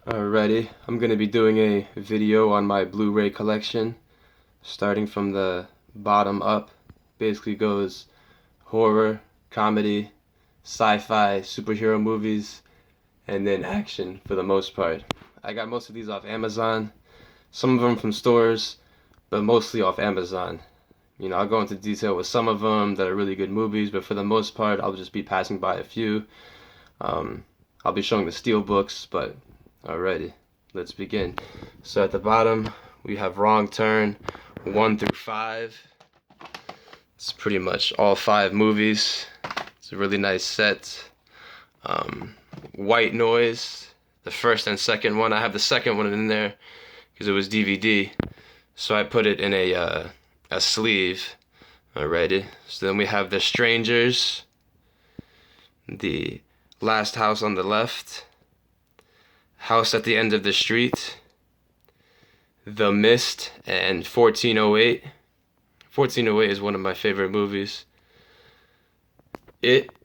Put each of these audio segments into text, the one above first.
Alrighty, I'm going to be doing a video on my Blu-ray collection, starting from the bottom up. Basically goes horror, comedy, sci-fi, superhero movies, and then action for the most part. I got most of these off Amazon, some of them from stores, but mostly off Amazon. I'll go into detail with some of them that are really good movies, but for the most part, I'll just be passing by a few. I'll be showing the Steelbooks, but alrighty, let's begin. So at the bottom, we have Wrong Turn 1 through 5. It's pretty much all 5 movies. It's a really nice set. White Noise, the first and second one. I have the second one in there because it was DVD, so I put it in a sleeve. Alrighty. So then we have The Strangers, The Last House on the Left, House at the End of the Street, The Mist, and 1408. 1408 is one of my favorite movies.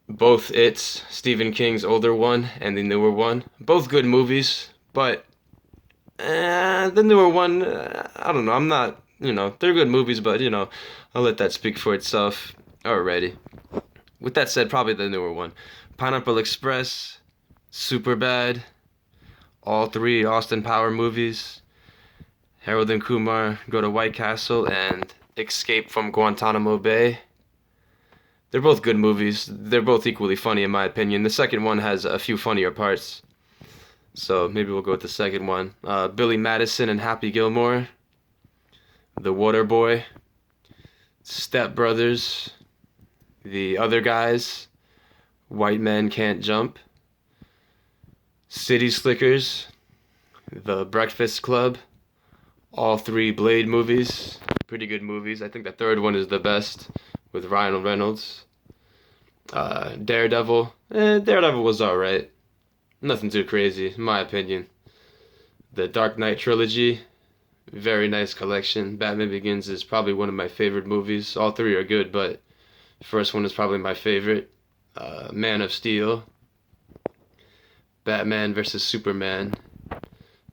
Both It's, Stephen King's older one and the newer one. Both good movies, but the newer one, I don't know. I'm not, they're good movies, but, I'll let that speak for itself. Alrighty. With that said, probably the newer one. Pineapple Express, Superbad, all 3 Austin Power movies, Harold and Kumar Go to White Castle, and Escape from Guantanamo Bay. They're both good movies. They're both equally funny in my opinion. The second one has a few funnier parts, so maybe we'll go with the second one. Billy Madison and Happy Gilmore, The Waterboy, Step Brothers, The Other Guys, White Men Can't Jump, City Slickers, The Breakfast Club, all 3 Blade movies. Pretty good movies. I think the third one is the best with Ryan Reynolds. Daredevil. Daredevil was alright. Nothing too crazy, in my opinion. The Dark Knight trilogy. Very nice collection. Batman Begins is probably one of my favorite movies. All 3 are good, but the first one is probably my favorite. Man of Steel, Batman vs. Superman,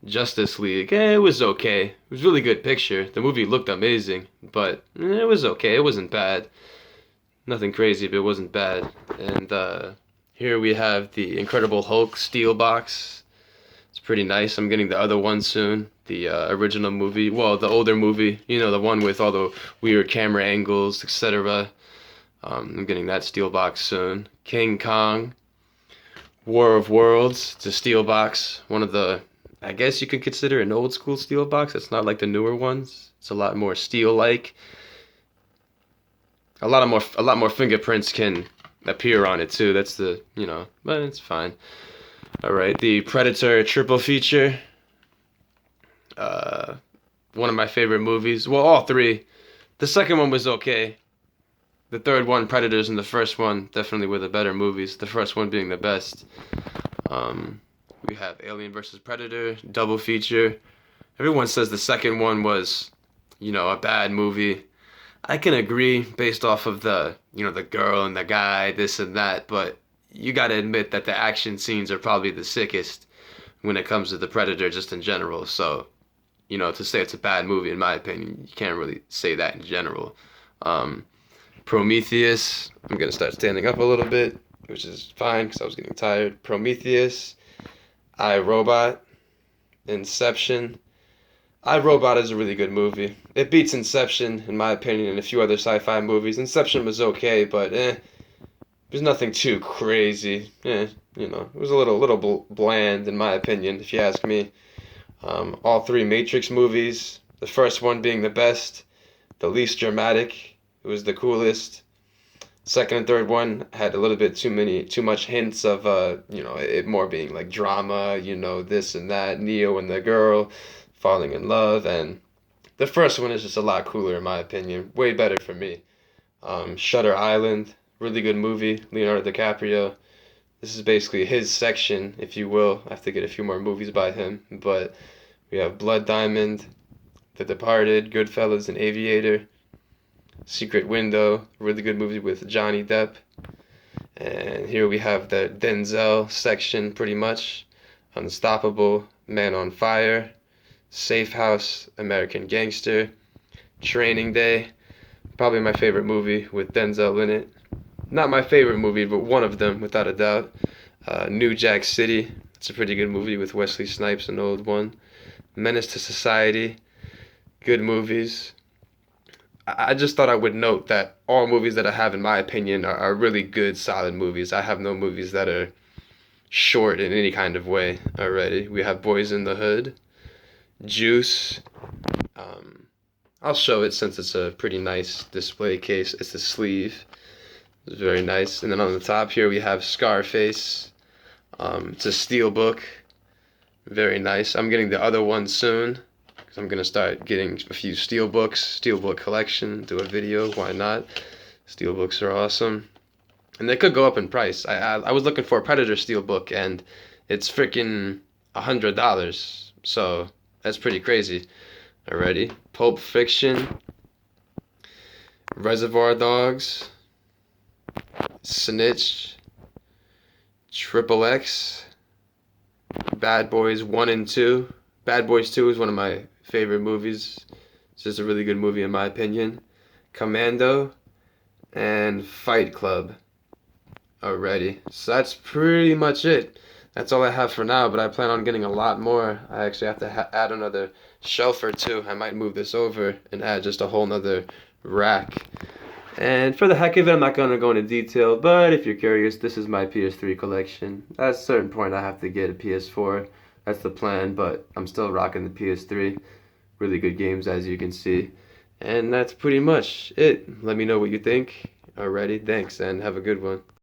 Justice League. It was okay. It was a really good picture. The movie looked amazing, but it was okay. It wasn't bad. Nothing crazy, but it wasn't bad. And here we have the Incredible Hulk Steel box. It's pretty nice. I'm getting the other one soon. The original movie. Well, the older movie. The one with all the weird camera angles, etc. I'm getting that steel box soon. King Kong, War of Worlds. It's a steel box. One of the, I guess you could consider an old school steel box. It's not like the newer ones. It's a lot more steel-like. A lot more fingerprints can appear on it too. That's the, but it's fine. All right, the Predator triple feature. One of my favorite movies. Well, all 3. The second one was okay. The third one, Predators, and the first one definitely were the better movies. The first one being the best. We have Alien vs. Predator, double feature. Everyone says the second one was, a bad movie. I can agree based off of the, the girl and the guy, this and that, but you gotta admit that the action scenes are probably the sickest when it comes to the Predator just in general. So, to say it's a bad movie, in my opinion, you can't really say that in general. Prometheus, I'm going to start standing up a little bit, which is fine because I was getting tired. Prometheus, I, Robot, Inception. I, Robot is a really good movie. It beats Inception, in my opinion, and a few other sci-fi movies. Inception was okay, but there's nothing too crazy. It was a little bland, in my opinion, if you ask me. All 3 Matrix movies, the first one being the best, the least dramatic. It was the coolest. Second and third one had a little bit too much hints of, it more being like drama, this and that, Neo and the girl falling in love. And the first one is just a lot cooler, in my opinion. Way better for me. Shutter Island, really good movie. Leonardo DiCaprio. This is basically his section, if you will. I have to get a few more movies by him. But we have Blood Diamond, The Departed, Goodfellas, and Aviator. Secret Window, really good movie with Johnny Depp. And here we have the Denzel section, pretty much. Unstoppable, Man on Fire, Safe House, American Gangster, Training Day, probably my favorite movie with Denzel in it. Not my favorite movie, but one of them without a doubt. New Jack City, it's a pretty good movie with Wesley Snipes, an old one. Menace to Society, good movies. I just thought I would note that all movies that I have, in my opinion, are really good, solid movies. I have no movies that are short in any kind of way already. We have Boys in the Hood, Juice. Um, I'll show it since it's a pretty nice display case. It's the sleeve. It's very nice. And then on the top here we have Scarface. It's a Steelbook. Very nice. I'm getting the other one soon, because I'm going to start getting a few Steelbooks, Steelbook collection, do a video, why not? Steelbooks are awesome. And they could go up in price. I was looking for a Predator Steelbook, and it's freaking $100. So that's pretty crazy already. Pulp Fiction, Reservoir Dogs, Snitch, Triple X, Bad Boys 1 and 2. Bad Boys 2 is one of my favorite movies. It's just a really good movie in my opinion. Commando and Fight Club already. So that's pretty much it. That's all I have for now, but I plan on getting a lot more. I actually have to add another shelf or two. I might move this over and add just a whole nother rack. And for the heck of it, I'm not going to go into detail, but if you're curious, this is my PS3 collection. At a certain point, I have to get a PS4. That's the plan, but I'm still rocking the PS3. Really good games, as you can see. And that's pretty much it. Let me know what you think. Alrighty, thanks, and have a good one.